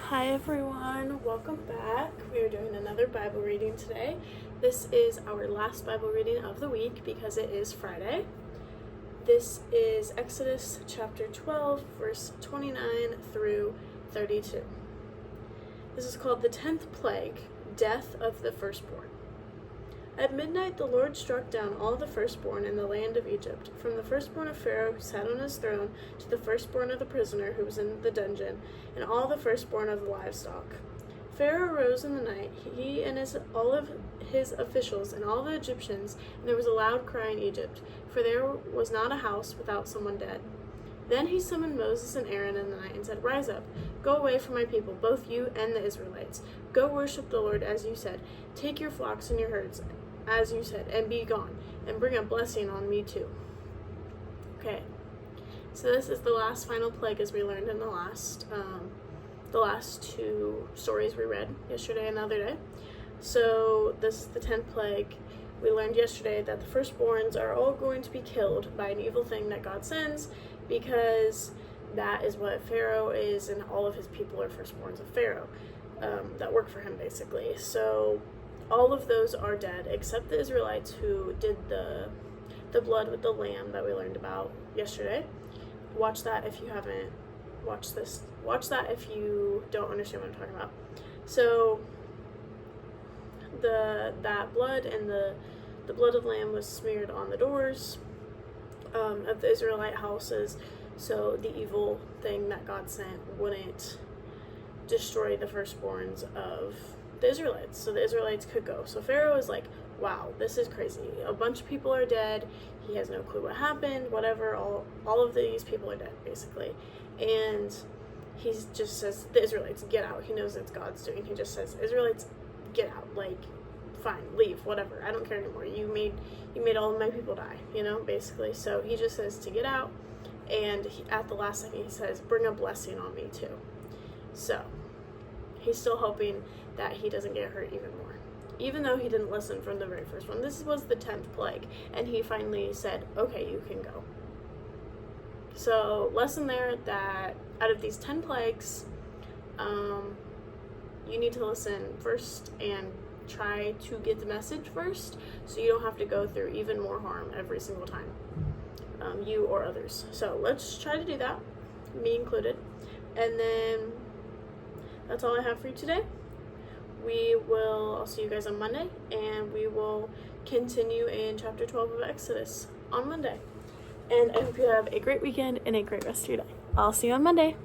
Hi everyone, welcome back. We are doing another Bible reading today. This is our last Bible reading of the week because it is Friday. This is Exodus chapter 12, verse 29 through 32. This is called the 10th plague, death of the firstborn. At midnight the Lord struck down all the firstborn in the land of Egypt, from the firstborn of Pharaoh who sat on his throne to the firstborn of the prisoner who was in the dungeon, and all the firstborn of the livestock. Pharaoh arose in the night, he and all of his officials and all the Egyptians, and there was a loud cry in Egypt, for there was not a house without someone dead. Then he summoned Moses and Aaron in the night and said, "Rise up, go away from my people, both you and the Israelites. Go worship the Lord as you said. Take your flocks and your herds, as you said, and be gone, and bring a blessing on me too." Okay, so this is the last final plague, as we learned in the last two stories we read yesterday and the other day. So this is the 10th plague. We learned yesterday that the firstborns are all going to be killed by an evil thing that God sends, because that is what Pharaoh is, and all of his people are firstborns of Pharaoh that work for him, basically. So all of those are dead except the Israelites, who did the blood with the lamb that we learned about yesterday. Watch that if you haven't watched this. Watch that if you don't understand what I'm talking about. So that blood and the blood of the lamb was smeared on the doors of the Israelite houses, so the evil thing that God sent wouldn't destroy the firstborns of the Israelites, so the Israelites could go. So Pharaoh is like, wow, this is crazy. A bunch of people are dead. He has no clue what happened, whatever. All of these people are dead, basically. And he just says, the Israelites, get out. He knows it's God's doing. He just says, Israelites, get out. Like, fine, leave, whatever. I don't care anymore. You made all of my people die, basically. So he just says to get out. And at the last second, he says, bring a blessing on me too. So he's still hoping that he doesn't get hurt even more, even though he didn't listen from the very first one. This was the 10th plague, and he finally said, okay, you can go. So lesson there, that out of these 10 plagues, you need to listen first and try to get the message first, so you don't have to go through even more harm every single time, you or others. So let's try to do that, me included. And then that's all I have for you today. I'll see you guys on Monday, and we will continue in chapter 12 of Exodus on Monday. And I hope you have a great weekend and a great rest of your day. I'll see you on Monday.